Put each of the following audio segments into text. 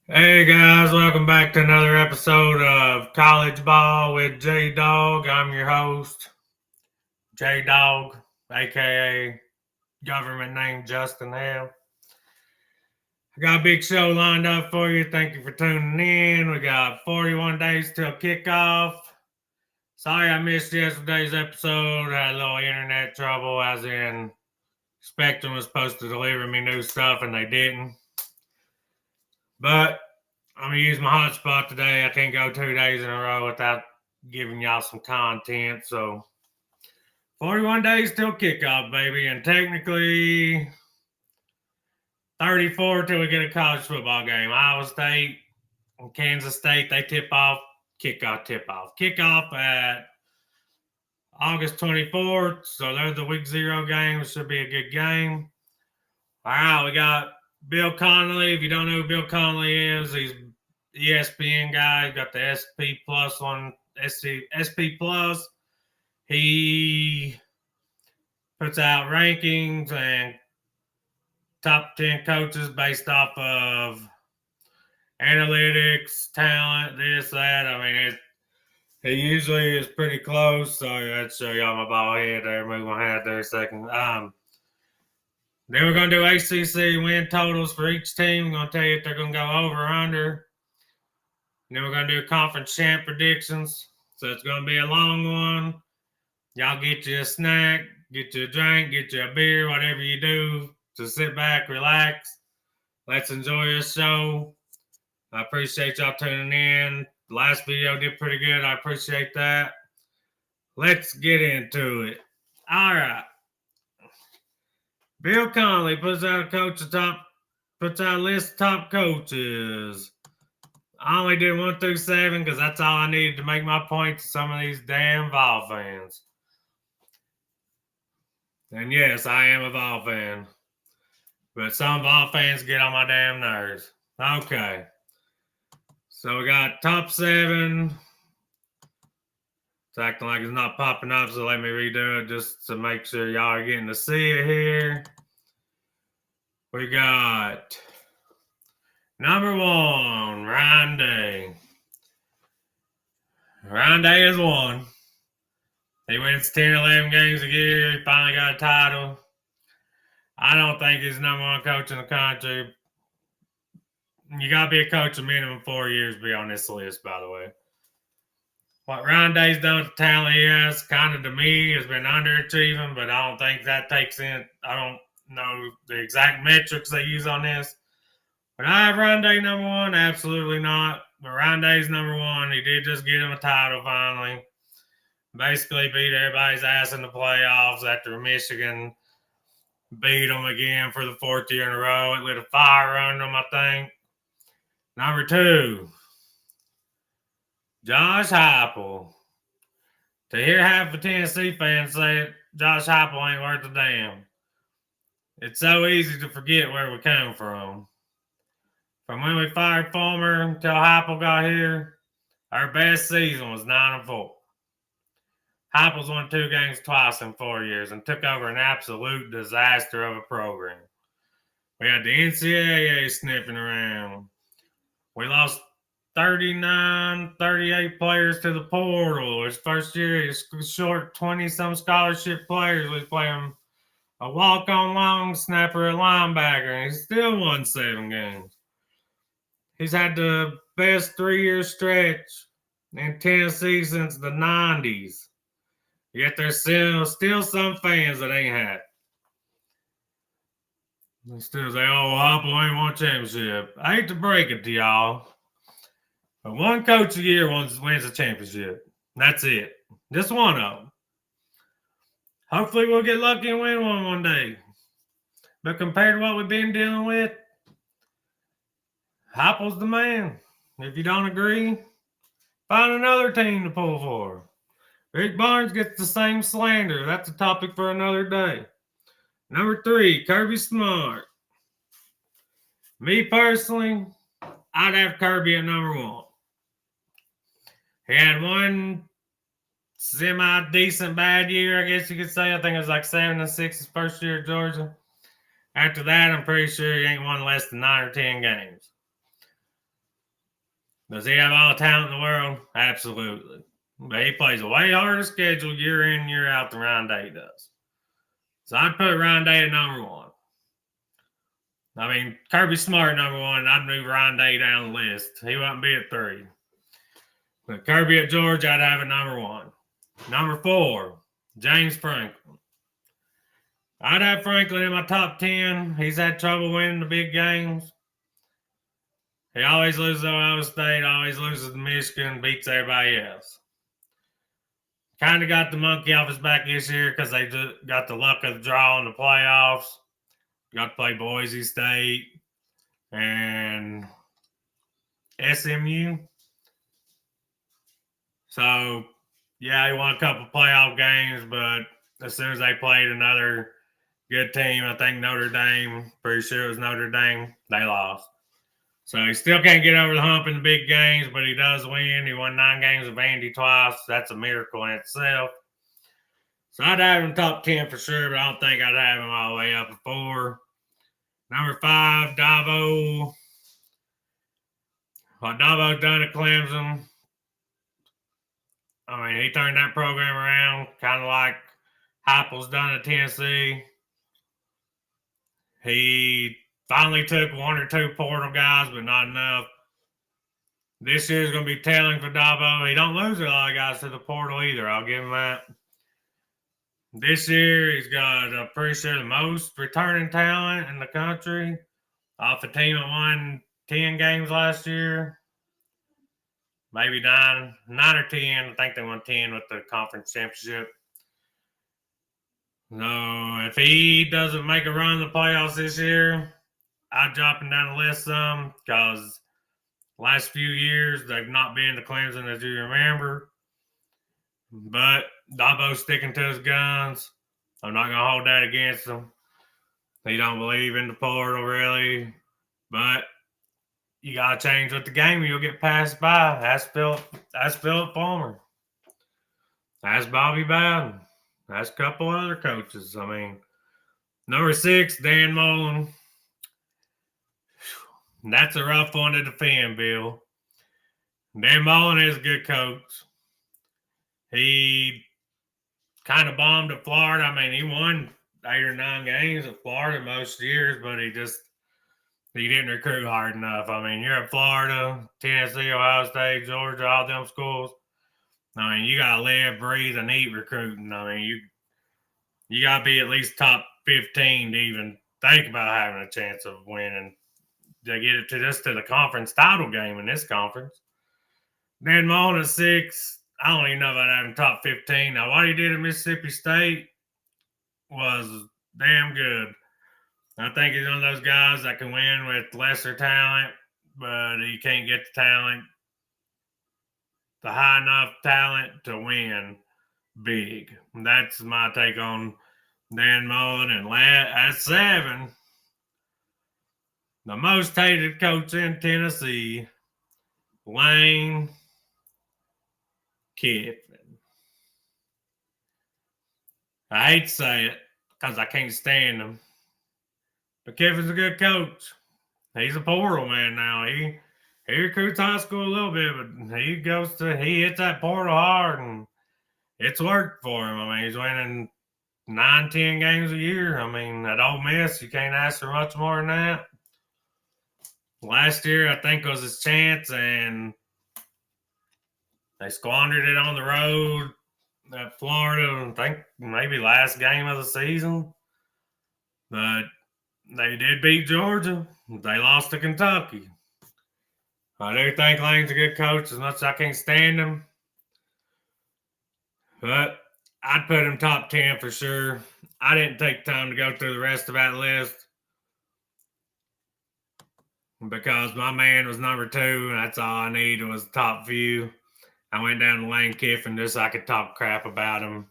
Hey guys, welcome back to another episode of College Ball with J Dog. I'm your host, J Dog, aka government name Justin Hale. I got a big show lined up for you. Thank you for tuning in. We got 41 days till kickoff. Sorry I missed yesterday's episode. I had a little internet trouble, as in Spectrum was supposed to deliver me new stuff and they didn't. But I'm gonna use my hotspot today. I can't go 2 days in a row without giving y'all some content. So 41 days till kickoff, baby, and technically 34 till we get a college football game. Iowa State and Kansas State, they tip off kickoff at August 24th. So they're the week 0 games. Should be a good game. All right, we got Bill Connolly. If you don't know who Bill Connolly is, he's ESPN guy. Got the SP Plus one, SP Plus. He puts out rankings and top 10 coaches based off of analytics, talent, this, that. I mean, he usually is pretty close. So let's show y'all my ball head there. Move my head there a second. Then we're going to do ACC win totals for each team. I'm going to tell you if they're going to go over or under. And then we're going to do conference champ predictions. So it's going to be a long one. Y'all get you a snack, get you a drink, get you a beer, whatever you do. Just sit back, relax. Let's enjoy this show. I appreciate y'all tuning in. The last video did pretty good. I appreciate that. Let's get into it. All right. Bill Connolly puts out a list of top coaches. I only did 1 through 7 because that's all I needed to make my point to some of these damn Vol fans. And yes, I am a Vol fan. But some Vol fans get on my damn nerves. Okay. So we got top 7. It's acting like it's not popping up, so let me redo it just to make sure y'all are getting to see it here. We got number 1, Ryan Day. Ryan Day is 1. He wins 10, 11 games a year. He finally got a title. I don't think he's the number 1 coach in the country. You got to be a coach a minimum 4 years to be on this list, by the way. What Ryan Day's done with the talent he has, kind of to me, has been underachieving, but I don't think that takes in. I don't know the exact metrics they use on this. But I have Ryan Day number 1, absolutely not. But Ryan Day's number 1. He did just get him a title finally. Basically beat everybody's ass in the playoffs after Michigan beat them again for the 4th year in a row. It lit a fire under them, I think. Number 2, Josh Heupel. To hear half the Tennessee fans say Josh Heupel ain't worth a damn. It's so easy to forget where we came from. From when we fired Fulmer until Heupel got here, our best season was 9-4. Heupel's won 2 games twice in 4 years and took over an absolute disaster of a program. We had the NCAA sniffing around. We lost 38 players to the portal. His first year, he was short 20-some scholarship players. We play him a walk-on long snapper, a linebacker, and he still won 7 games. He's had the best 3-year stretch in Tennessee since the 90s. Yet there's still some fans that ain't had it. They still say, oh, Heupel ain't won a championship. I hate to break it to y'all, but 1 coach a year wins a championship. That's it. Just one of them. Hopefully we'll get lucky and win one day. But compared to what we've been dealing with, Heupel's the man. If you don't agree, find another team to pull for. Rick Barnes gets the same slander. That's a topic for another day. Number 3, Kirby Smart. Me personally, I'd have Kirby at number 1. He had 1 semi-decent bad year, I guess you could say. I think it was like 7-6 his first year at Georgia. After that, I'm pretty sure he ain't won less than 9 or 10 games. Does he have all the talent in the world? Absolutely. But he plays a way harder schedule year in, year out than Ryan Day does. So I'd put Ryan Day at number one. I mean, Kirby Smart number one. I'd move Ryan Day down the list. He wouldn't be at 3. But Kirby at Georgia, I'd have at number one. Number 4, James Franklin. I'd have Franklin in my top 10. He's had trouble winning the big games. He always loses to Ohio State, always loses to Michigan, beats everybody else. Kind of got the monkey off his back this year because they just got the luck of the draw in the playoffs. Got to play Boise State and SMU. So, yeah, he won a couple playoff games, but as soon as they played another good team, I think Notre Dame, pretty sure it was Notre Dame, they lost. So he still can't get over the hump in the big games, but he does win. He won 9 games with Vandy twice. That's a miracle in itself. So I'd have him top 10 for sure, but I don't think I'd have him all the way up at 4. Number 5, Dabo. What Dabo's done at Clemson, I mean, he turned that program around, kind of like Heupel's done at Tennessee. He finally took 1 or 2 portal guys, but not enough. This year's going to be telling for Dabo. He don't lose a lot of guys to the portal either. I'll give him that. This year, he's got, pretty sure, the most returning talent in the country off a team that won 10 games last year. Maybe 9 or 10. I think they won 10 with the conference championship. No, if he doesn't make a run in the playoffs this year, I'd drop him down the list some because last few years they've not been the Clemson as you remember. But Dabo's sticking to his guns. I'm not gonna hold that against him. He don't believe in the portal really, but you gotta change with the game or you'll get passed by. That's Philip Fulmer. That's Bobby Bowden. That's a couple other coaches. I mean, number 6, Dan Mullen. That's a rough one to defend, Bill. Dan Mullen is a good coach. He kind of bombed at Florida. I mean, he won 8 or 9 games at Florida most years, but he didn't recruit hard enough. I mean, you're at Florida, Tennessee, Ohio State, Georgia, all them schools. I mean, you gotta live, breathe, and eat recruiting. I mean, you gotta be at least top 15 to even think about having a chance of winning. To get it to the conference title game in this conference. Dan Mullen at 6. I don't even know about having top 15. Now, what he did at Mississippi State was damn good. I think he's one of those guys that can win with lesser talent, but he can't get the talent, the high enough talent to win big. That's my take on Dan Mullen. And at 7, the most hated coach in Tennessee, Lane Kiffin. I hate to say it because I can't stand him. But Kiffin's a good coach. He's a portal man now. He recruits high school a little bit, but he hits that portal hard and it's worked for him. I mean, he's winning 9, 10 games a year. I mean, at Ole Miss, you can't ask for much more than that. Last year, I think, was his chance, and they squandered it on the road at Florida. I think maybe last game of the season. But they did beat Georgia. They lost to Kentucky. I do think Lane's a good coach as much as I can't stand him. But I'd put him top 10 for sure. I didn't take time to go through the rest of that list because my man was number 2, and that's all I needed was the top few. I went down to Lane Kiffin just so I could talk crap about him.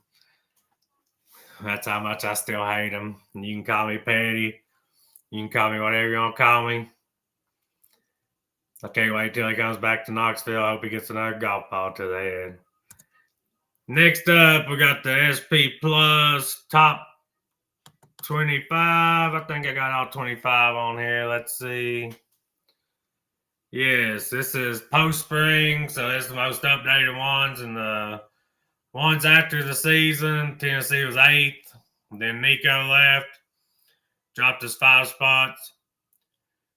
That's how much I still hate him. And you can call me petty. You can call me whatever you want to call me. I can't wait till he comes back to Knoxville. I hope he gets another golf ball to the head. Next up, we got the SP Plus top 25. I think I got all 25 on here. Let's see. Yes, this is post-spring, so it's the most updated ones. And the ones after the season, Tennessee was 8th. Then Nico left, dropped us 5 spots.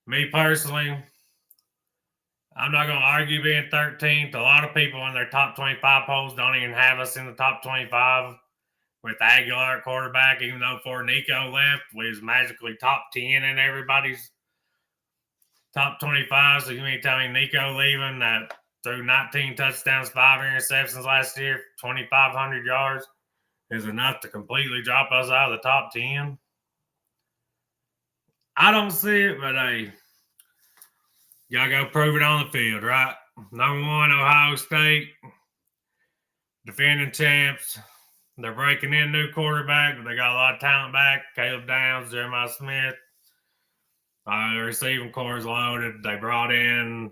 Me personally, I'm not going to argue being 13th. A lot of people in their top 25 polls don't even have us in the top 25 with Aguilar at quarterback, even though before Nico left, we was magically top 10 in everybody's top 25. So you mean tell me Nico leaving that threw 19 touchdowns, 5 interceptions last year, 2,500 yards is enough to completely drop us out of the top 10? I don't see it, but hey, y'all go prove it on the field, right? Number 1, Ohio State, defending champs. They're breaking in new quarterback, but they got a lot of talent back. Caleb Downs, Jeremiah Smith. The receiving core is loaded. They brought in,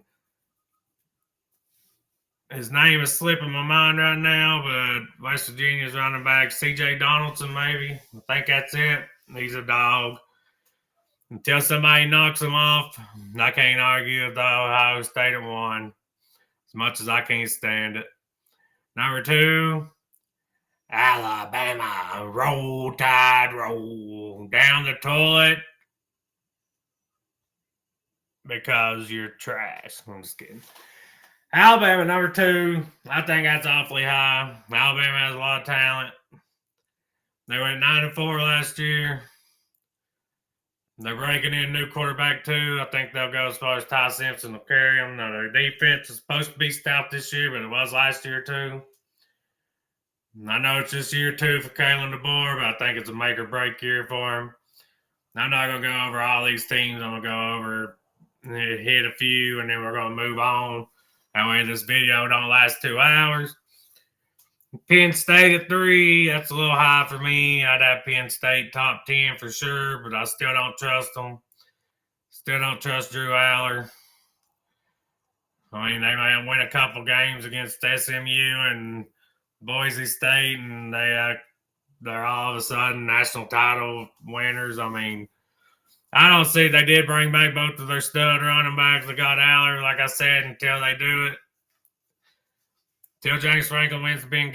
his name is slipping my mind right now, but West Virginia's running back, C.J. Donaldson, maybe. I think that's it. He's a dog. Until somebody knocks him off, I can't argue with Ohio State at 1, as much as I can't stand it. Number 2, Alabama. Roll Tide, roll down the toilet because you're trash. I'm just kidding. Alabama, number 2. I think that's awfully high. Alabama has a lot of talent. They went 9-4 last year. They're breaking in a new quarterback, too. I think they'll go as far as Ty Simpson will carry them. Now, their defense is supposed to be stout this year, but it was last year, too. I know it's just year 2 for Kalen DeBoer, but I think it's a make or break year for him. I'm not going to go over all these teams. I'm going to go over, hit a few, and then we're going to move on. That way this video don't last 2 hours. Penn State at 3, that's a little high for me. I'd have Penn State top 10 for sure, but I still don't trust them. Still don't trust Drew Aller. I mean, they might win a couple games against SMU and Boise State, and they're all of a sudden national title winners. I mean, I don't see they did bring back both of their stud running backs. They got Aller, like I said, until they do it. Till James Franklin wins the big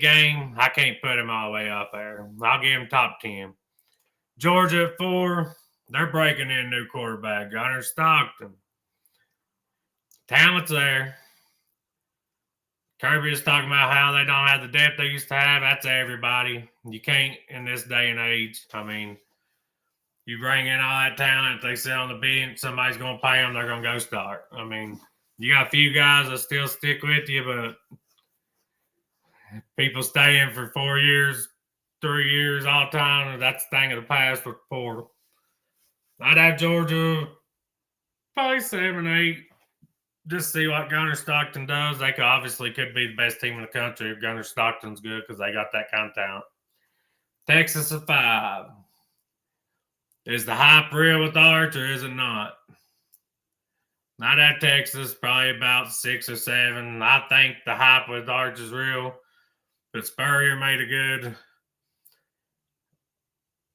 game, I can't put him all the way up there. I'll give him top 10. Georgia at 4, they're breaking in a new quarterback, Gunnar Stockton. Talent's there. Kirby is talking about how they don't have the depth they used to have. That's everybody. You can't in this day and age. I mean, you bring in all that talent, if they sit on the bench, somebody's going to pay them, they're going to go start. I mean, you got a few guys that still stick with you, but people staying for 4 years, 3 years all the time, that's the thing of the past with the portal. I'd have Georgia probably 7, 8. Just see what Gunnar Stockton does. They obviously could be the best team in the country if Gunnar Stockton's good because they got that kind of talent. Texas at 5. Is the hype real with Arch or is it not? Not at Texas, probably about 6 or 7. I think the hype with Arch is real. But Spurrier made a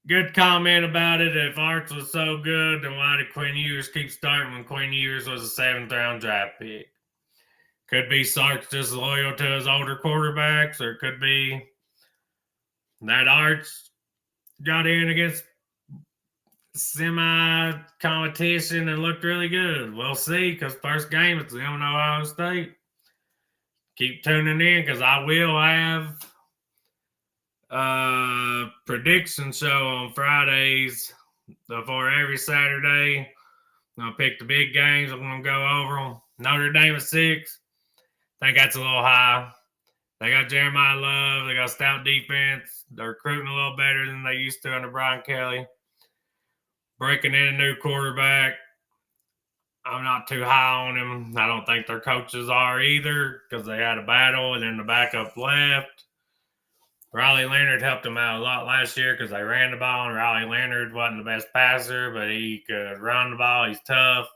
good comment about it. If Arch was so good, then why did Quinn Ewers keep starting when Quinn Ewers was a 7th round draft pick? Could be Sark's just loyal to his older quarterbacks, or it could be that Arch got in against semi-competition and looked really good. We'll see, because first game, it's them and Ohio State. Keep tuning in, because I will have a prediction show on Fridays before every Saturday. I'm going to pick the big games. I'm going to go over them. Notre Dame at 6. I think that's a little high. They got Jeremiah Love. They got stout defense. They're recruiting a little better than they used to under Brian Kelly. Breaking in a new quarterback. I'm not too high on him. I don't think their coaches are either because they had a battle and then the backup left. Riley Leonard helped them out a lot last year because they ran the ball, and Riley Leonard wasn't the best passer, but he could run the ball. He's tough.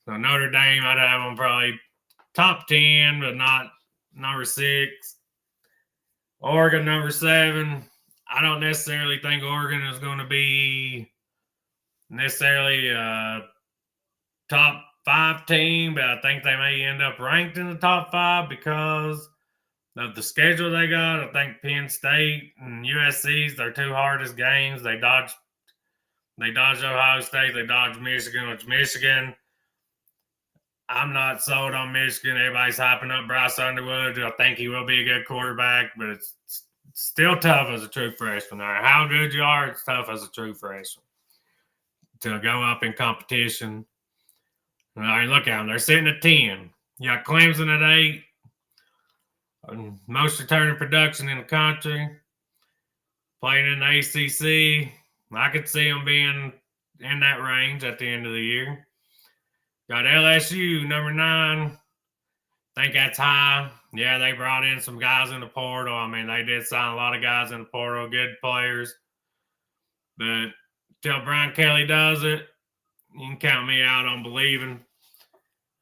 So Notre Dame, I'd have them probably top 10, but not number 6. Oregon, number 7. I don't necessarily think Oregon is going to be necessarily top 5 team, but I think they may end up ranked in the top 5 because of the schedule they got. I think Penn State and USC's their 2 hardest games. They dodged Ohio State, they dodged Michigan, which Michigan, I'm not sold on Michigan. Everybody's hyping up Bryce Underwood. I think he will be a good quarterback, but it's still tough as a true freshman. No matter how good you are, it's tough as a true freshman to go up in competition. All right, look at them. They're sitting at 10. You got Clemson at 8. Most returning production in the country. Playing in the ACC. I could see them being in that range at the end of the year. Got LSU, number 9. Think that's high. Yeah, they brought in some guys in the portal. I mean, they did sign a lot of guys in the portal, good players. But until Brian Kelly does it, you can count me out on believing.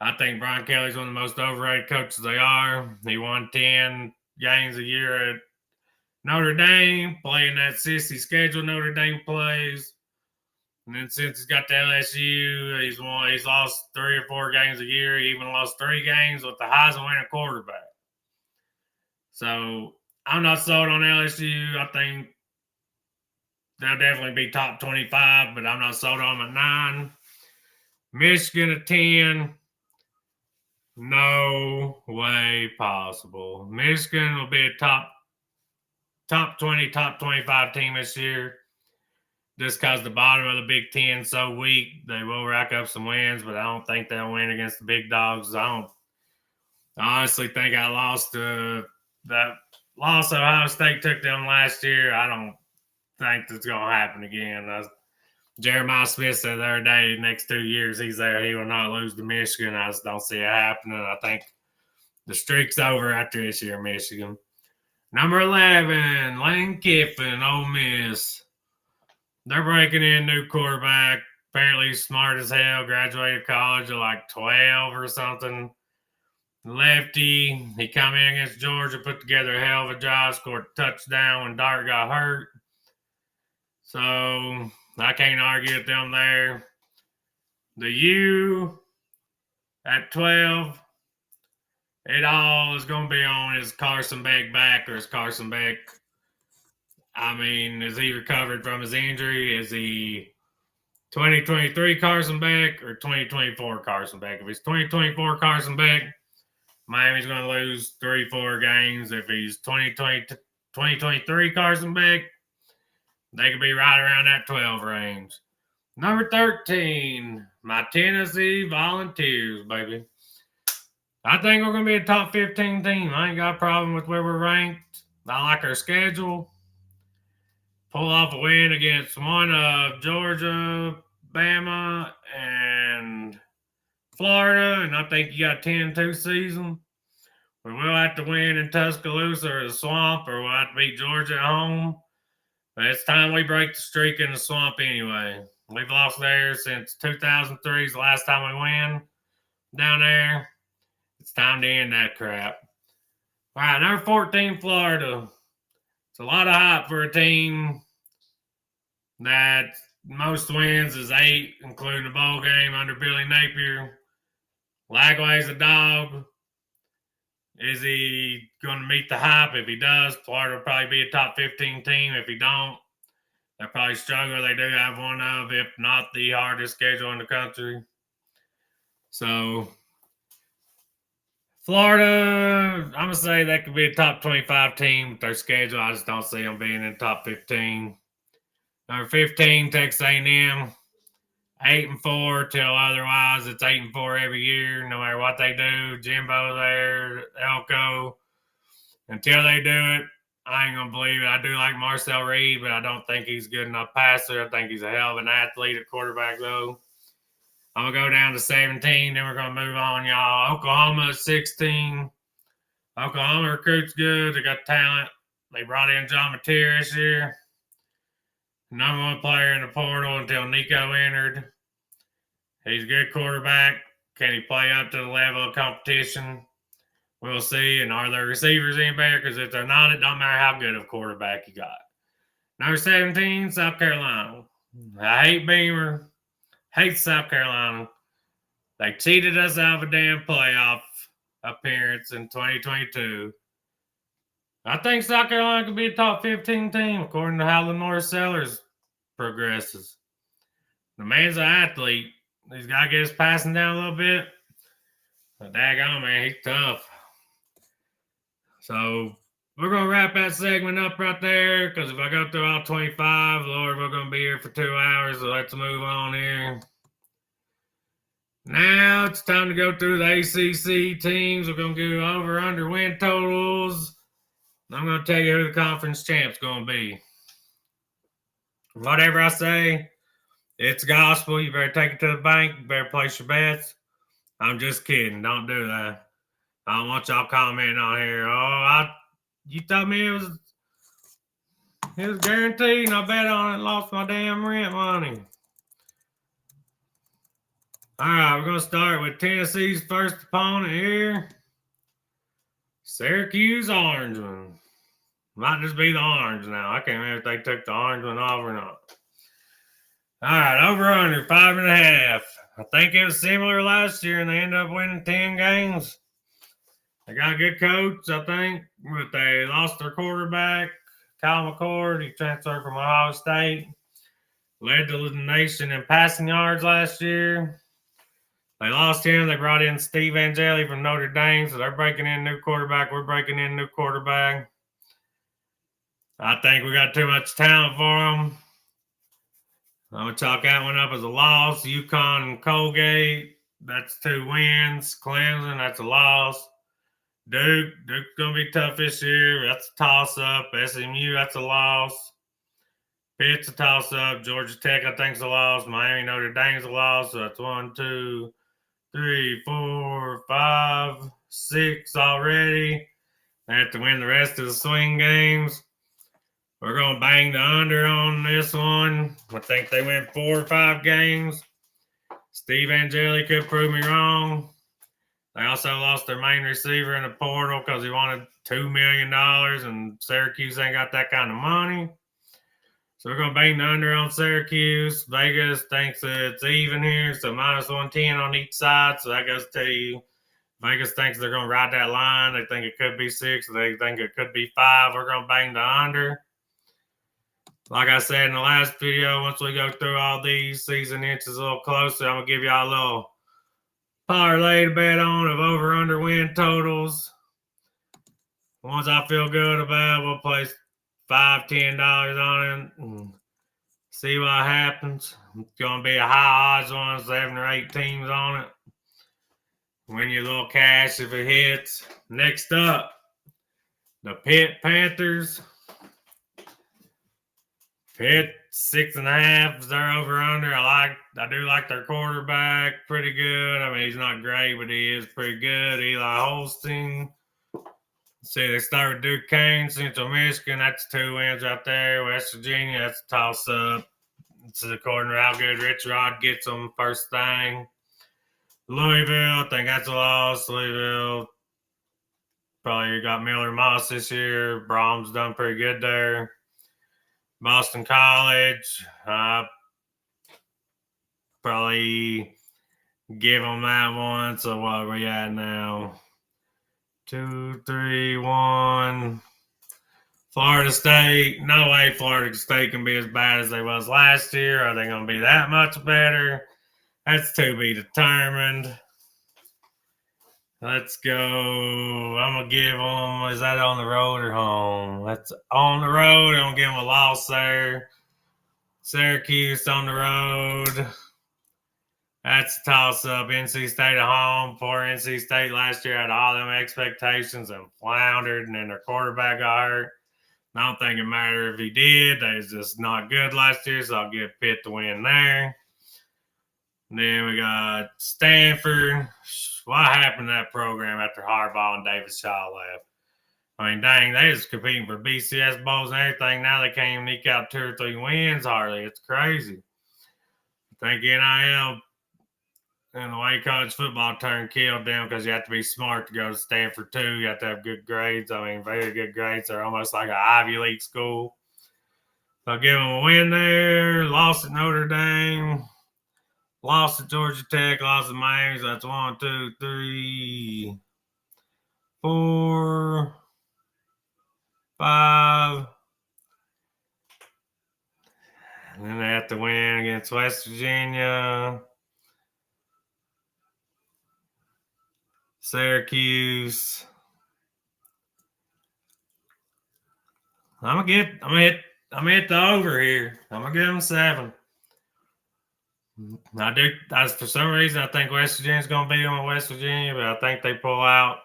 I think Brian Kelly's one of the most overrated coaches they are. He won 10 games a year at Notre Dame, playing that sissy schedule Notre Dame plays. And then since he's got the LSU, he's lost 3 or 4 games a year. He even lost 3 games with the Heisman winning quarterback. So I'm not sold on LSU. I think they'll definitely be top 25, but I'm not sold on them at 9. Michigan at 10. No way possible. Michigan will be a top 20, top 25 team this year. Just because the bottom of the Big Ten is so weak, they will rack up some wins, but I don't think they'll win against the big dogs. I honestly think that loss Ohio State took them last year. I don't think that's going to happen again. Jeremiah Smith said the other day, next 2 years he's there, he will not lose to Michigan. I just don't see it happening. I think the streak's over after this year, Michigan. Number 11, Lane Kiffin, Ole Miss. They're breaking in new quarterback. Apparently he's smart as hell. Graduated college at like 12 or something. Lefty. He come in against Georgia, put together a hell of a job, scored a touchdown when Dart got hurt. So I can't argue with them there. The U at 12. It all is going to be on, is Carson Beck back or is Carson Beck, I mean, is he recovered from his injury? Is he 2023 Carson Beck or 2024 Carson Beck? If he's 2024 Carson Beck, Miami's going to lose 3-4 games. If he's 2023 Carson Beck, they could be right around that 12 range. Number 13, my Tennessee Volunteers, baby. I think we're going to be a top 15 team. I ain't got a problem with where we're ranked. I like our schedule. Pull off a win against one of Georgia, Bama, and Florida, and I think you got 10-2 season. We will have to win in Tuscaloosa or the Swamp, or we'll have to beat Georgia at home. But it's time we break the streak in the Swamp anyway. We've lost there since 2003 is the last time we win down there. It's time to end that crap. All right, number 14, Florida. It's a lot of hype for a team that most wins is 8, including the bowl game under Billy Napier. Lagway's a dog. Is he going to meet the hype? If he does, Florida will probably be a top 15 team. If he don't, they'll probably struggle. They do have one of, if not the hardest schedule in the country. So Florida, I'm going to say that could be a top 25 team with their schedule. I just don't see them being in the top 15. Number 15, Texas A&M. 8-4 till otherwise. It's 8-4 every year, no matter what they do. Jimbo there, Elko. Until they do it, I ain't going to believe it. I do like Marcel Reed, but I don't think he's good enough passer. I think he's a hell of an athlete at quarterback, though. I'm going to go down to 17, then we're going to move on, y'all. Oklahoma at 16. Oklahoma recruits good. They got talent. They brought in John Mateer this year. Number 1 player in the portal until Nico entered. He's a good quarterback. Can he play up to the level of competition? We'll see. And are their receivers any better? Because if they're not, it don't matter how good of a quarterback you got. Number 17, South Carolina. I hate Beamer. Hate South Carolina. They cheated us out of a damn playoff appearance in 2022. I think South Carolina could be a top 15 team, according to how the North Sellers progresses. The man's an athlete. He's got to get his passing down a little bit. But daggone, man, he's tough. So we're going to wrap that segment up right there, because if I go through all 25, Lord, we're going to be here for 2 hours, so let's move on here. Now it's time to go through the ACC teams. We're going to go over under win totals. I'm going to tell you who the conference champ's going to be. Whatever I say, it's gospel. You better take it to the bank. You better place your bets. I'm just kidding. Don't do that. I don't want y'all commenting on here. You told me it was guaranteed, and I bet on it and lost my damn rent money. All right, we're going to start with Tennessee's first opponent here. Syracuse Orangemen. Might just be the orange now. I can't remember if they took the orange one off or not. All right, over under 5.5. I think it was similar last year, and they ended up winning 10 games. They got a good coach, I think, but they lost their quarterback, Kyle McCord. He transferred from Ohio State. Led the nation in passing yards last year. They lost him. They brought in Steve Angeli from Notre Dame, so they're breaking in a new quarterback. We're breaking in a new quarterback. I think we got too much talent for them. I'm going to chalk that one up as a loss. UConn and Colgate, that's 2 wins. Clemson, that's a loss. Duke's going to be tough this year. That's a toss-up. SMU, that's a loss. Pitt's a toss-up. Georgia Tech, I think, is a loss. Miami, Notre Dame's a loss. So that's 1, 2, 3, 4, 5, 6 already. They have to win the rest of the swing games. We're going to bang the under on this one. I think they win 4 or 5 games. Steve Angeli could prove me wrong. They also lost their main receiver in the portal because he wanted $2 million, and Syracuse ain't got that kind of money. So we're going to bang the under on Syracuse. Vegas thinks it's even here, so minus 110 on each side. So that goes to you. Vegas thinks they're going to ride that line. They think it could be 6. They think it could be 5. We're going to bang the under. Like I said in the last video, once we go through all these season inches a little closer, I'm going to give y'all a little parlay to bet on of over-under win totals. The ones I feel good about, we'll place $5, $10 on it and see what happens. It's going to be a high odds one, 7 or 8 teams on it. Win your little cash if it hits. Next up, the Pitt Panthers. Pitt 6.5 is their over under. I do like their quarterback pretty good. I mean, he's not great, but he is pretty good. Eli Holstein. See, they start with Duquesne, Central Michigan. That's 2 wins right there. West Virginia, that's a toss up. It's according to how good Rich Rod gets them first thing. Louisville, I think that's a loss. Louisville probably got Miller Moss this year. Brahms done pretty good there. Boston College, probably give them that one. So what are we at now? 2, 3, 1. Florida State. No way Florida State can be as bad as they was last year. Are they going to be that much better? That's to be determined. Let's go. I'm going to give them, is that on the road or home? That's on the road. I'm going to give them a loss there. Syracuse on the road. That's a toss-up. NC State at home. Poor NC State last year had all them expectations and floundered, and then their quarterback got hurt. I don't think it mattered if he did. They was just not good last year, so I'll give Pitt the win there. And then we got Stanford. What happened to that program after Harbaugh and David Shaw left? I mean, dang, they was competing for BCS bowls and everything. Now they can't even eke out 2 or 3 wins hardly. It's crazy. I think NIL and the way college football turned killed them because you have to be smart to go to Stanford too. You have to have good grades. I mean, very good grades. They're almost like an Ivy League school. So I'll give them a win there. Lost at Notre Dame. Lost to Georgia Tech, lost to Miami. So that's 1, 2, 3, 4, 5. And then they have to win against West Virginia, Syracuse. I'm gonna hit the over here. I'm gonna give them 7. For some reason I think West Virginia's gonna beat them in West Virginia, but I think they pull out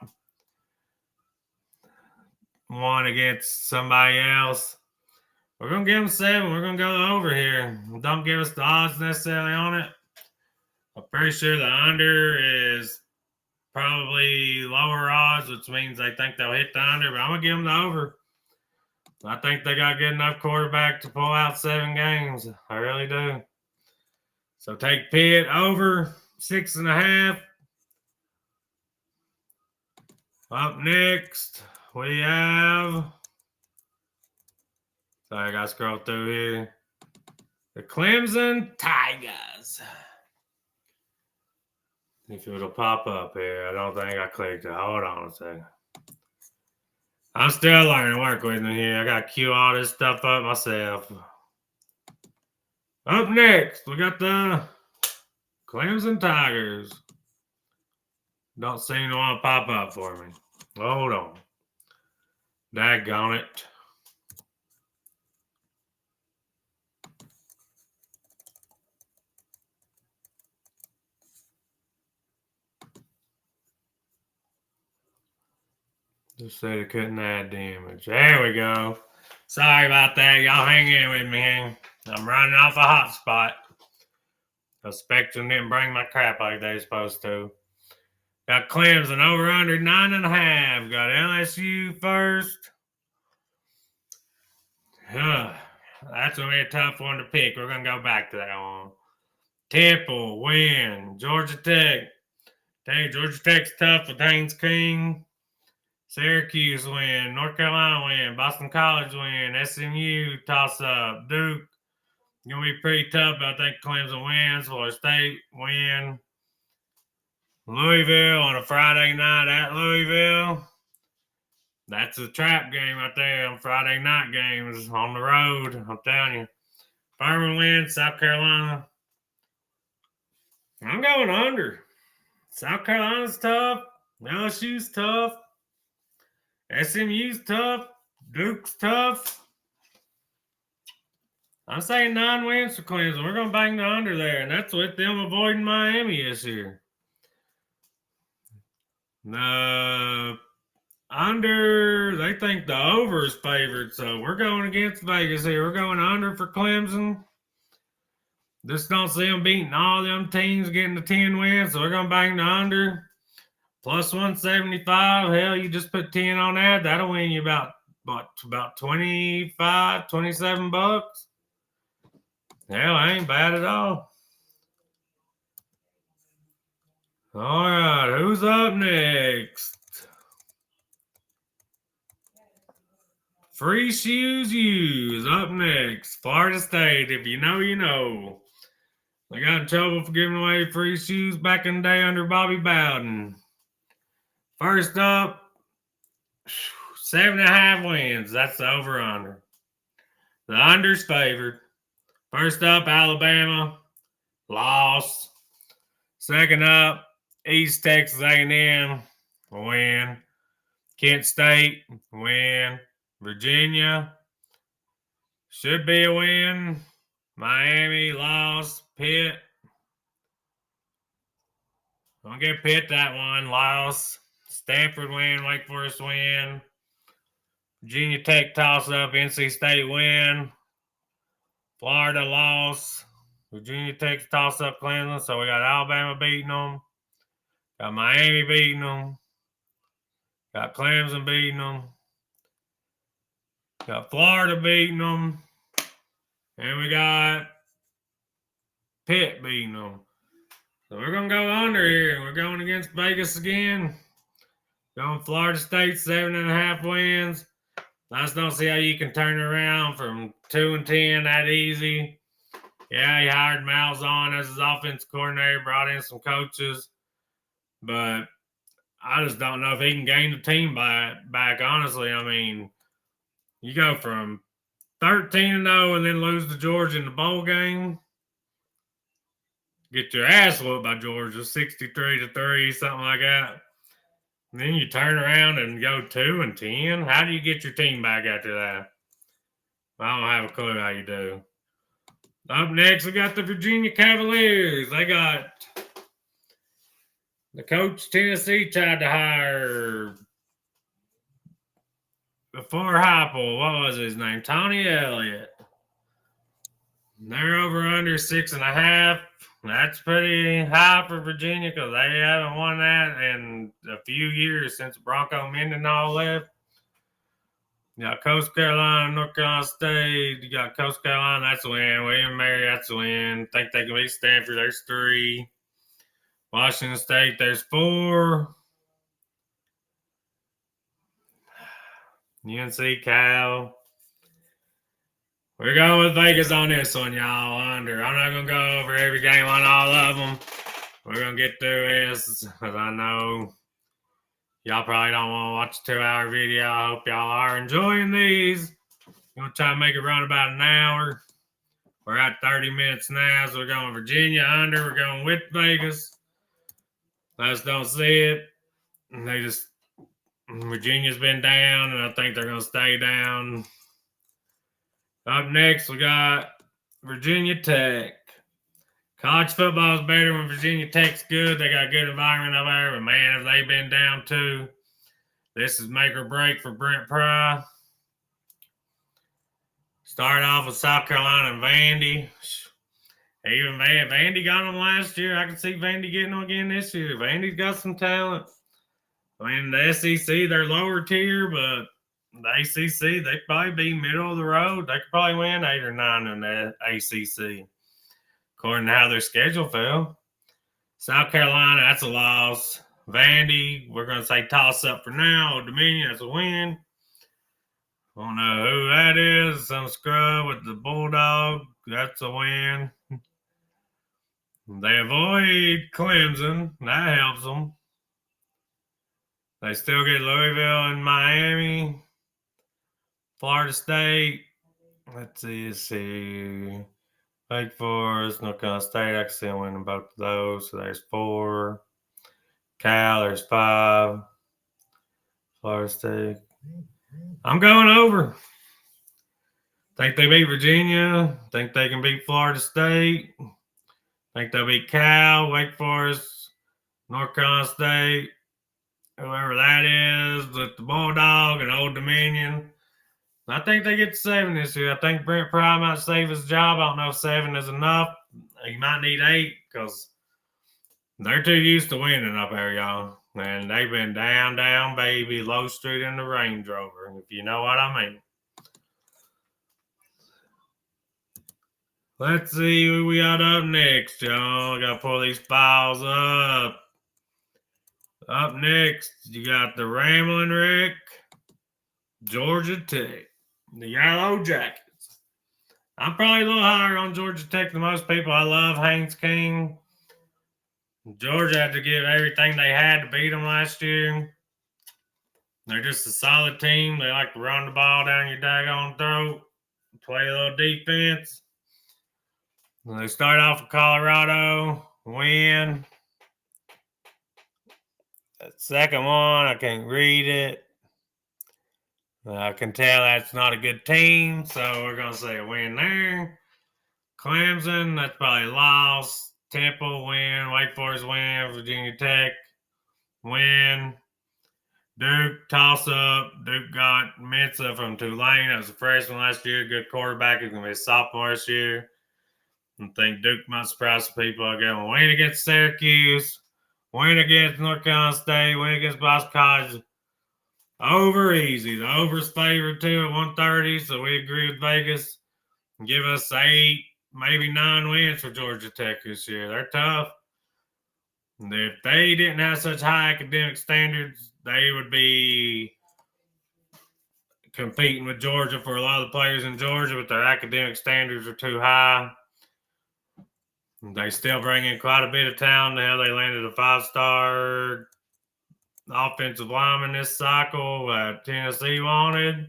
one against somebody else. We're gonna give them 7. We're gonna go over here. Don't give us the odds necessarily on it. I'm pretty sure the under is probably lower odds, which means they think they'll hit the under, but I'm gonna give them the over. I think they got good enough quarterback to pull out 7 games. I really do. So take Pitt over 6.5. Up next, we have. Sorry, I gotta scroll through here. The Clemson Tigers. If it'll pop up here, I don't think I clicked it. Hold on a second. I'm still learning. Work with me here. I gotta queue all this stuff up myself. Up next, we got the Clemson Tigers. Don't seem to want to pop up for me. Hold on. Daggone it. Just said it couldn't add the image. There we go. Sorry about that. Y'all hang in with me. I'm running off a hotspot. The Spectrum didn't bring my crap like they supposed to. Got Clemson over under 9.5. Got LSU first. That's going to be a tough one to pick. We're going to go back to that one. Temple, win. Georgia Tech. Dang, Georgia Tech's tough with Haynes King. Syracuse win. North Carolina win. Boston College win. SMU toss up. Duke. Going to be pretty tough, but I think Clemson wins. Florida State win. Louisville on a Friday night at Louisville. That's a trap game right there on Friday night games on the road. I'm telling you. Furman wins. South Carolina. I'm going under. South Carolina's tough. LSU's tough. SMU's tough. Duke's tough. I'm saying 9 wins for Clemson. We're going to bang the under there, and that's with them avoiding Miami this year. The under, they think the over is favored, so we're going against Vegas here. We're going under for Clemson. Just don't see them beating all them teams getting to 10 wins, so we're going to bang the under. Plus 175. Hell, you just put 10 on that. That'll win you about 25, 27 bucks. Hell, ain't bad at all. All right, who's up next? Free Shoes Use up next. Florida State, if you know, you know. They got in trouble for giving away free shoes back in the day under Bobby Bowden. First up, 7.5 wins. That's the over-under. The under's favored. First up, Alabama, loss. Second up, East Texas A&M, win. Kent State, win. Virginia, should be a win. Miami, loss. Pitt, I'm going to give Pitt that one, loss. Stanford, win. Wake Forest, win. Virginia Tech, toss-up. NC State, win. Florida, loss. Virginia Tech's toss-up Clemson, so we got Alabama beating them. Got Miami beating them. Got Clemson beating them. Got Florida beating them. And we got Pitt beating them. So we're going to go under here. We're going against Vegas again. Going Florida State, 7.5 wins. I just don't see how you can turn it around from 2-10 that easy. Yeah, he hired Malzahn as his offensive coordinator, brought in some coaches, but I just don't know if he can gain the team back. Honestly, I mean, you go from 13-0 and then lose to Georgia in the bowl game, get your ass whooped by Georgia, 63-3, something like that. And then you turn around and go 2-10. How do you get your team back after that? I don't have a clue how you do. Up next, we got the Virginia Cavaliers. They got the coach Tennessee tried to hire before Heupel. What was his name? Tony Elliott. They're over under 6.5. That's pretty high for Virginia because they haven't won that in a few years since Bronco Mendenhall left. You got Coast Carolina, North Carolina State. You got Coast Carolina, that's a win. William Mary, that's a win. Think they can beat Stanford, there's 3. Washington State, there's 4. UNC, Cal. We're going with Vegas on this one, y'all. Under. I'm not going to go over every game on all of them. We're going to get through this because I know y'all probably don't want to watch a 2-hour video. I hope y'all are enjoying these. I'm going to try to make it run about an hour. We're at 30 minutes now, so we're going Virginia under. We're going with Vegas. I just don't see it. Virginia's been down, and I think they're going to stay down. Up next, we got Virginia Tech. College football is better when Virginia Tech's good. They got a good environment over there, but man, have they been down too. This is make or break for Brent Pry. Start off with South Carolina and Vandy. Even Vandy got them last year. I can see Vandy getting them again this year. Vandy's got some talent. I mean, the SEC, they're lower tier, but the ACC, they probably be middle of the road. They could probably win 8 or 9 in the ACC, according to how their schedule fell. South Carolina, that's a loss. Vandy, we're going to say toss up for now. Old Dominion, that's a win. I don't know who that is. Some scrub with the Bulldog, that's a win. They avoid Clemson. That helps them. They still get Louisville and Miami. Florida State. Let's see. Wake Forest, North Carolina State. I can see them winning both of those. So there's 4. Cal, there's 5. Florida State. I'm going over. Think they beat Virginia. Think they can beat Florida State. Think they'll beat Cal, Wake Forest, North Carolina State, whoever that is, with the Bulldog and Old Dominion. I think they get 7 this year. I think Brent Pry might save his job. I don't know if 7 is enough. He might need 8 because they're too used to winning up there, y'all. And they've been down, baby, Low Street in the Range Rover, if you know what I mean. Let's see who we got up next, y'all. I got to pull these files up. Up next, you got the Ramblin' Rick, Georgia Tech, the Yellow Jackets. I'm probably a little higher on Georgia Tech than most people. I love Haynes King. Georgia had to give everything they had to beat them last year. They're just a solid team. They like to run the ball down your daggone throat, play a little defense. They start off with Colorado, win. That second one, I can't read it. I can tell that's not a good team, so we're going to say a win there. Clemson, that's probably a loss. Temple, win. Wake Forest, win. Virginia Tech, win. Duke, toss-up. Duke got Mensa from Tulane. That was a freshman last year. Good quarterback. He's going to be a sophomore this year. I think Duke might surprise some people. Again, win against Syracuse, win against North Carolina State, win against Boston College. Over easy. The over's favored too at 130, so we agree with Vegas. Give us 8, maybe 9 wins for Georgia Tech this year. They're tough. And if they didn't have such high academic standards, they would be competing with Georgia for a lot of the players in Georgia, but their academic standards are too high. They still bring in quite a bit of talent. Hell, they landed a 5-star offensive lineman this cycle that Tennessee wanted.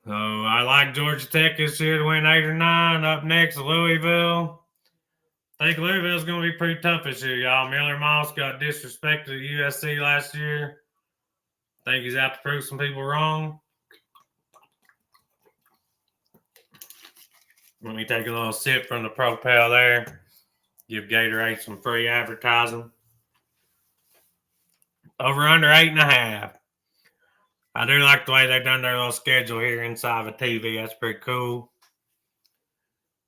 So I like Georgia Tech this year to win 8 or 9. Up next, Louisville. I think Louisville's going to be pretty tough this year, y'all. Miller Moss got disrespected at USC last year. I think he's out to prove some people wrong. Let me take a little sip from the Propel there. Give Gatorade some free advertising. Over under 8.5. I do like the way they've done their little schedule here inside of a TV. That's pretty cool.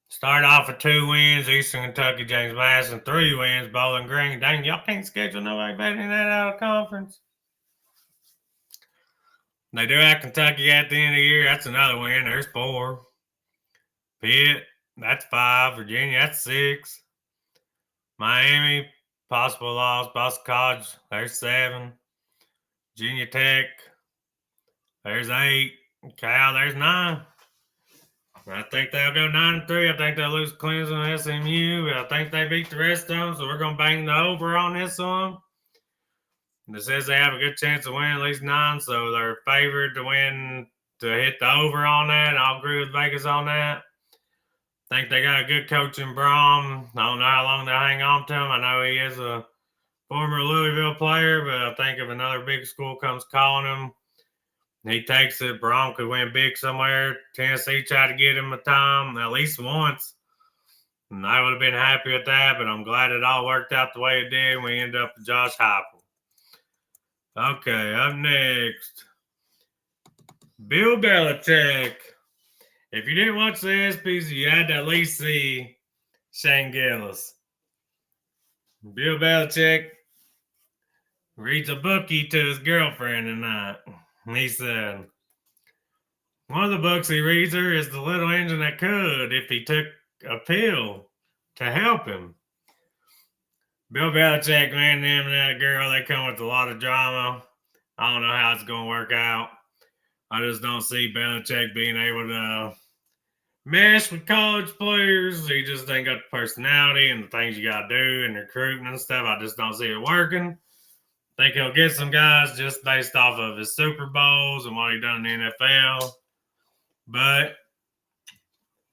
Start off with 2 wins, Eastern Kentucky, James Madison. 3 wins, Bowling Green. Dang, y'all can't schedule nobody better than that out of conference. They do have Kentucky at the end of the year. That's another win. There's 4. Pitt, that's 5. Virginia, that's 6. Miami, possible loss. Boston College, there's 7. Virginia Tech, there's 8. Cal, there's 9. I think they'll go 9-3. I think they'll lose Clemson and SMU. But I think they beat the rest of them, so we're going to bang the over on this one. And it says they have a good chance to win at least 9, so they're favored to win, to hit the over on that. I'll agree with Vegas on that. I think they got a good coach in Brom. I don't know how long they'll hang on to him. I know he is a former Louisville player, but I think if another big school comes calling him, he takes it. Brom could win big somewhere. Tennessee tried to get him a time at least once. And I would have been happy with that, but I'm glad it all worked out the way it did. We ended up with Josh Heupel. Okay, up next, Bill Belichick. If you didn't watch the ESPYs, you had to at least see Shane Gillis. Bill Belichick reads a bookie to his girlfriend tonight. And he said, one of the books he reads her is The Little Engine That Could if he took a pill to help him. Bill Belichick, man, him and that girl, they come with a lot of drama. I don't know how it's going to work out. I just don't see Belichick being able to mesh with college players. He just ain't got the personality and the things you got to do and recruiting and stuff. I just don't see it working. I think he'll get some guys just based off of his Super Bowls and what he done in the NFL. But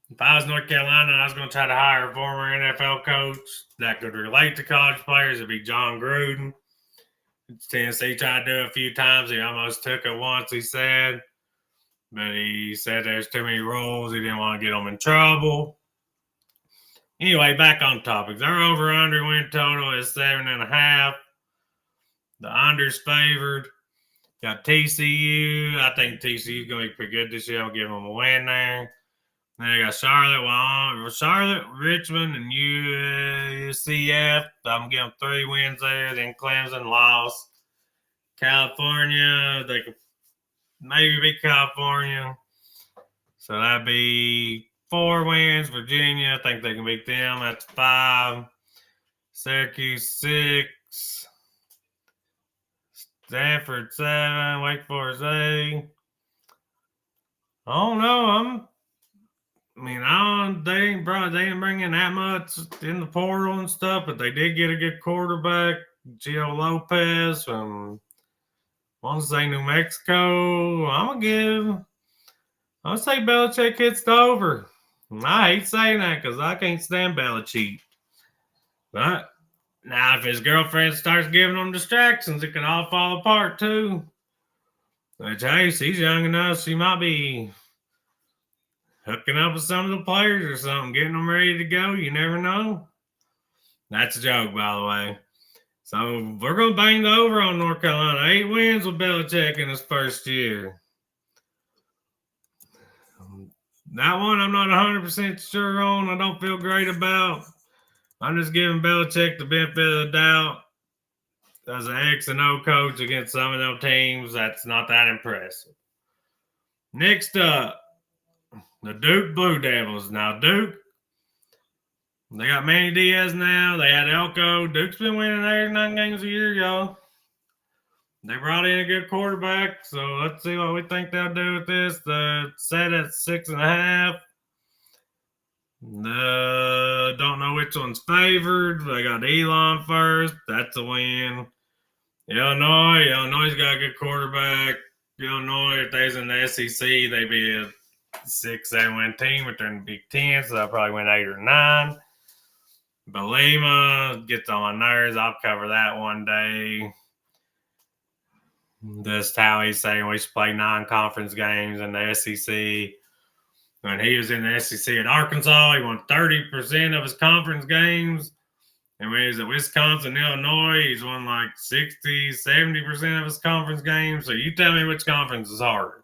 if I was North Carolina and I was going to try to hire a former NFL coach that could relate to college players, it'd be John Gruden. Tennessee tried to do it a few times. He almost took it once, he said. But he said there's too many rules. He didn't want to get them in trouble. Anyway, back on topics. Our over-under win total is 7.5. The under's favored. Got TCU. I think TCU's going to be pretty good this year. I'll give them a win there. Then I got Charlotte, Richmond, and UCF. I'm giving them 3 wins there. Then Clemson lost. California, they could maybe beat California. So that'd be 4 wins. Virginia, I think they can beat them. That's 5. Syracuse, 6. Stanford, 7. Wake Forest, 8. I don't know. They didn't bring in that much in the portal and stuff, but they did get a good quarterback, Gio Lopez from, I want to say, New Mexico. I'm going to say Belichick hits the over. I hate saying that because I can't stand Belichick. But now if his girlfriend starts giving him distractions, it can all fall apart too. Which, hey, she's young enough. She might be hooking up with some of the players or something, getting them ready to go. You never know. That's a joke, by the way. So we're going to bang the over on North Carolina. 8 wins with Belichick in his first year. That one I'm not 100% sure on. I don't feel great about. I'm just giving Belichick the benefit of the doubt. As an X and O coach against some of those teams, that's not that impressive. Next up, the Duke Blue Devils. Now, Duke, they got Manny Diaz now. They had Elko. Duke's been winning 8 or 9 games a year, y'all. They brought in a good quarterback, so let's see what we think they'll do with this. The set at 6.5. Don't know which one's favored. They got Elon first. That's a win. Illinois got a good quarterback. Illinois, if they's in the SEC, they'd be a 6-7 win team. If they're in the Big Ten, so they'll probably win 8 or 9. Belima gets on my nerves. I'll cover that one day. Just how he's saying we should play non-conference games in the SEC. When he was in the SEC at Arkansas, he won 30% of his conference games. And when he was at Wisconsin, Illinois, he's won like 60, 70% of his conference games. So you tell me which conference is harder.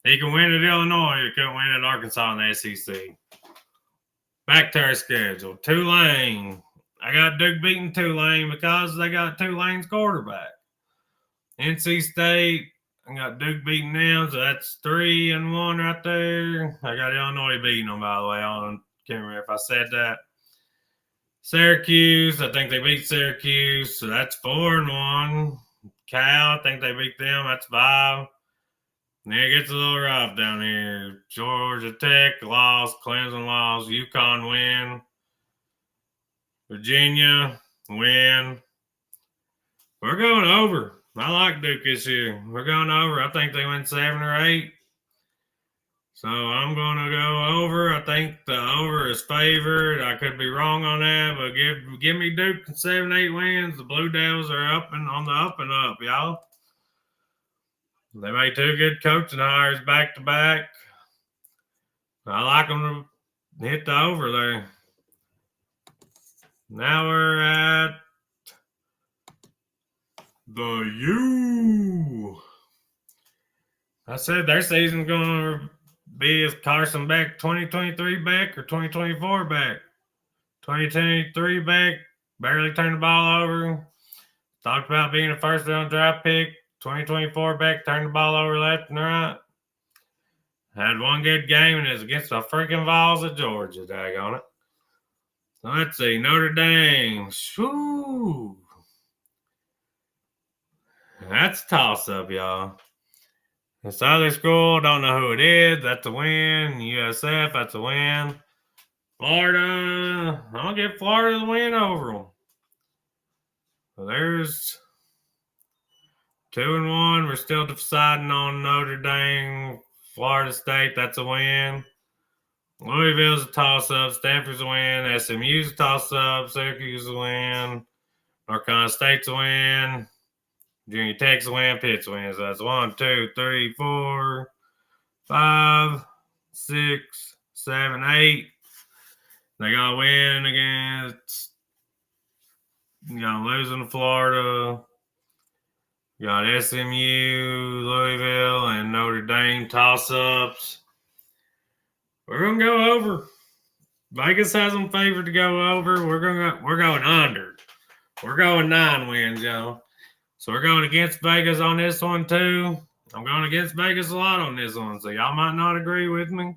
He can win at Illinois. He couldn't win at Arkansas in the SEC. Back to our schedule. Tulane. I got Duke beating Tulane because they got Tulane's quarterback. NC State, I got Duke beating them, so that's 3-1 right there. I got Illinois beating them, by the way. I can't remember if I said that. Syracuse, I think they beat Syracuse, so that's 4-1. Cal, I think they beat them, that's 5. Then it gets a little rough down here. Georgia Tech lost, Clemson lost, UConn win. Virginia win. We're going over. I like Duke this year. We're going over. I think they win 7 or 8. So I'm going to go over. I think the over is favored. I could be wrong on that, but give me Duke 7-8 wins. The Blue Devils are on the up and up, y'all. They made 2 good coaching hires back to back. I like them to hit the over there. Now we're at the U. I said their season's going to be as Carson Beck 2023 back or 2024 back. 2023 back, barely turned the ball over. Talked about being a first round draft pick. 2024 back, turned the ball over left and right. Had one good game, and it was against the freaking Vols of Georgia, daggone it. So let's see, Notre Dame. Whew. That's a toss-up, y'all. This other school, don't know who it is. That's a win. USF, that's a win. Florida, I'll give Florida the win over them. So there's 2-1. We're still deciding on Notre Dame. Florida State, that's a win. Louisville's a toss-up. Stanford's a win. SMU's a toss-up. Syracuse a win. North Carolina State's a win. Virginia Tech's a win. Pitt's a win. So that's 1, 2, 3, 4, 5, 6, 7, 8. They got to win against. You got losing to Florida. You got SMU, Louisville, and Notre Dame toss-ups. We're gonna go over. Vegas has them favored to go over. We're going under. We're going 9 wins, y'all. So we're going against Vegas on this one too. I'm going against Vegas a lot on this one, so y'all might not agree with me.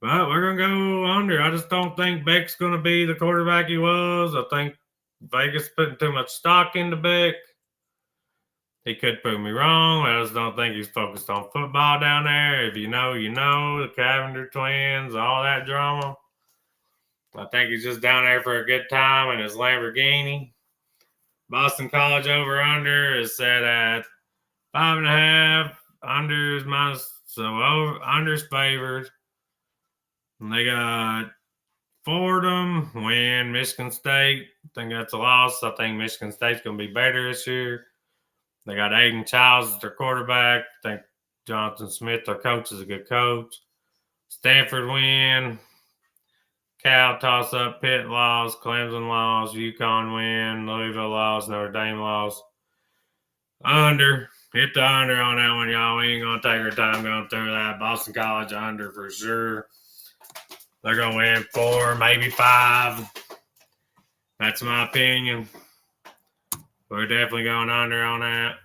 But we're gonna go under. I just don't think Beck's gonna be the quarterback he was. I think Vegas putting too much stock into Beck. He could prove me wrong. I just don't think he's focused on football down there. If you know, you know. The Cavender twins, all that drama. I think he's just down there for a good time in his Lamborghini. Boston College over-under is set at 5.5. Under is minus, so under's favored. And they got Fordham, win. Michigan State, I think that's a loss. I think Michigan State's going to be better this year. They got Aiden Childs as their quarterback. I think Jonathan Smith, their coach, is a good coach. Stanford win. Cal toss-up. Pitt loss. Clemson loss. UConn win. Louisville loss. Notre Dame loss. Under. Hit the under on that one, y'all. We ain't going to take our time going through that. Boston College under for sure. They're going to win 4, maybe 5. That's my opinion. We're definitely going under on that.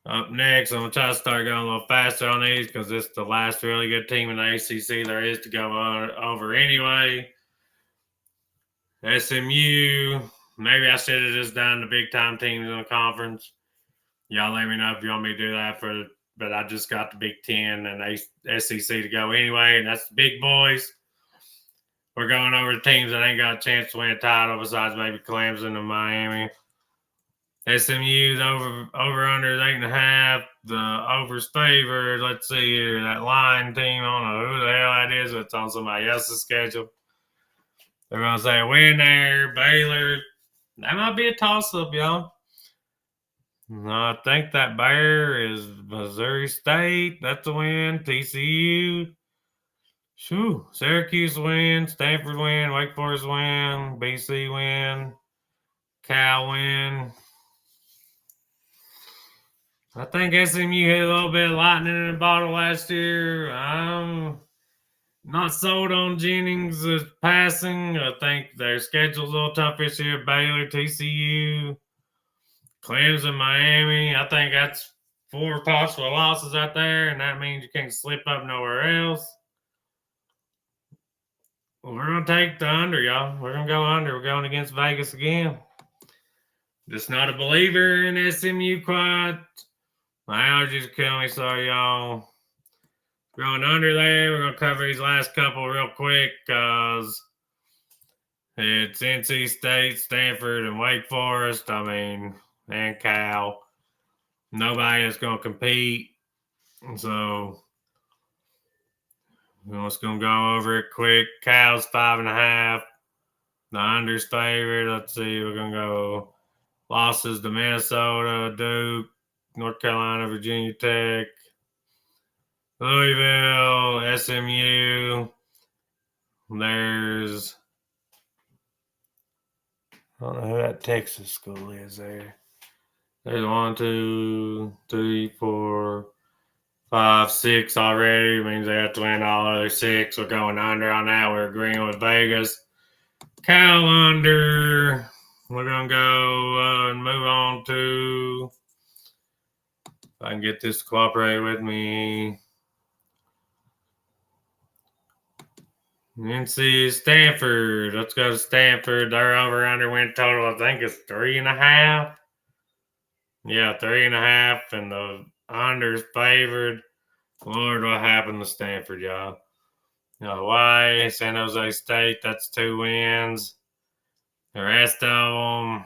Up next, I'm going to try to start going a little faster on these because this is the last really good team in the ACC there is to go over anyway. SMU, maybe I should have just done the big-time teams in the conference. Y'all let me know if you want me to do that for but I just got the Big Ten and SEC to go anyway, and that's the big boys. We're going over the teams that ain't got a chance to win a title besides maybe Clemson and Miami. SMU's over under is 8.5. The over's favored. Let's see here. That line team, I don't know who the hell that is, but it's on somebody else's schedule. They're gonna say win there. Baylor. That might be a toss-up, y'all. No, I think that Bear is Missouri State. That's a win. TCU. Shoo. Syracuse win. Stanford win. Wake Forest win. BC win. Cal win. I think SMU had a little bit of lightning in the bottle last year. I'm not sold on Jennings as passing. I think their schedule's a little tough this year. Baylor, TCU, Clemson, Miami. I think that's 4 possible losses out there, and that means you can't slip up nowhere else. We're going to take the under, y'all. We're going to go under. We're going against Vegas again. Just not a believer in SMU quite. My allergies kill me, so y'all. Going under there. We're going to cover these last couple real quick because it's NC State, Stanford, and Wake Forest. I mean, and Cal. Nobody is going to compete. So, we're just going to go over it quick. Cal's 5.5. The under's favored. Let's see. We're going to go losses to Minnesota, Duke, North Carolina, Virginia Tech, Louisville, SMU. There's, I don't know who that Texas school is there. There's 1, 2, 3, 4, 5, 6 already. It means they have to win all other 6. We're going under on that. We're agreeing with Vegas. Cal under. We're going to go and move on to, if I can get this to cooperate with me. NC Stanford. Let's go to Stanford. Their over under win total, I think, is 3.5. Yeah, 3.5, and the under's favored. Lord, what happened to Stanford, y'all? Hawaii, San Jose State, that's 2 wins. The rest of them,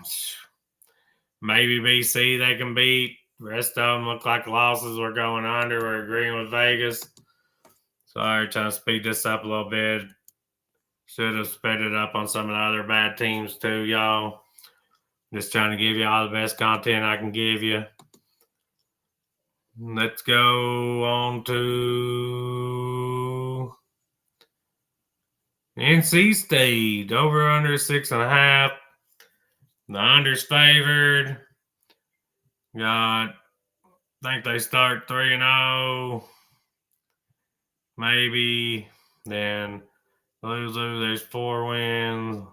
maybe BC they can beat. The rest of them look like losses. We're going under. We're agreeing with Vegas. Sorry, trying to speed this up a little bit. Should have sped it up on some of the other bad teams too, y'all. Just trying to give you all the best content I can give you. Let's go on to NC State. Over under 6.5. The under's favored. I think they start 3-0. Maybe. Then lose. There's 4 wins.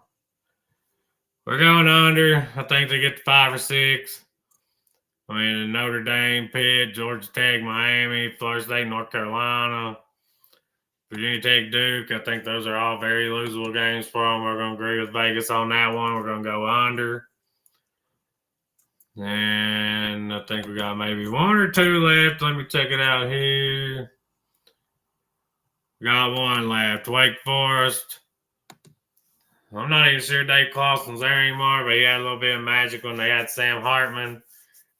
We're going under. I think they get to 5 or 6. I mean, Notre Dame, Pitt, Georgia Tech, Miami, Florida State, North Carolina, Virginia Tech, Duke. I think those are all very losable games for them. We're going to agree with Vegas on that one. We're going to go under. And I think we got maybe 1 or 2 left. Let me check it out here. We got 1 left. Wake Forest. I'm not even sure Dave Clawson's there anymore, but he had a little bit of magic when they had Sam Hartman.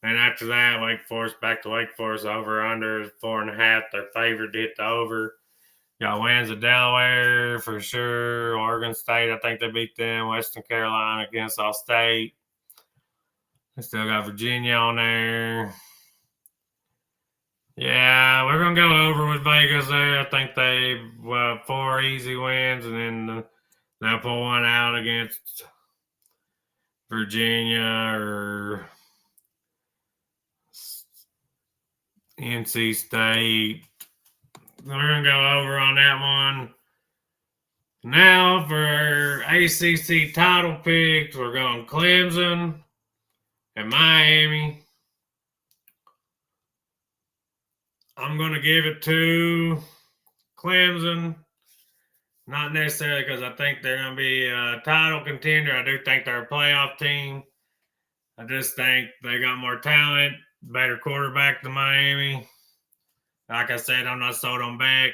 And after that, Wake Forest, back to Wake Forest, over under is 4.5. They're favored to hit the over. Got wins at Delaware for sure. Oregon State, I think they beat them. Western Carolina, Kennesaw State. They still got Virginia on there. Yeah, we're going to go over with Vegas there. I think they 4 easy wins, and then they'll pull one out against Virginia or NC State. We're going to go over on that one. Now for ACC title picks, we're going Clemson and Miami. I'm going to give it to Clemson. Not necessarily because I think they're going to be a title contender. I do think they're a playoff team. I just think they got more talent, better quarterback than Miami. Like I said, I'm not sold on Beck.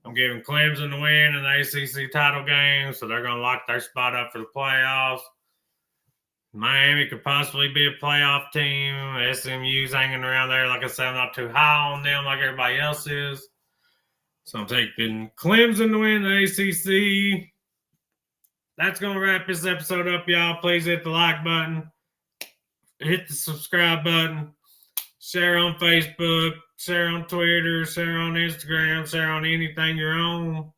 I'm giving Clemson the win in the ACC title game, so they're going to lock their spot up for the playoffs. Miami could possibly be a playoff team. SMU's hanging around there. Like I said, I'm not too high on them like everybody else is. So I'm taking Clemson to win the ACC. That's going to wrap this episode up, y'all. Please hit the like button. Hit the subscribe button. Share on Facebook. Share on Twitter. Share on Instagram. Share on anything you're on.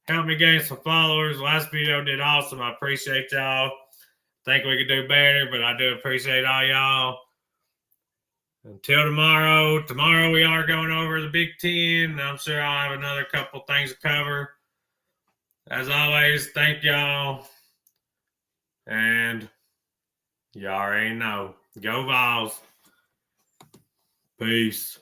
Help me gain some followers. Last video did awesome. I appreciate y'all. Think we could do better, but I do appreciate all y'all. Until tomorrow. Tomorrow we are going over the Big Ten. I'm sure I'll have another couple things to cover. As always, thank y'all. And you already know. Go Vols. Peace.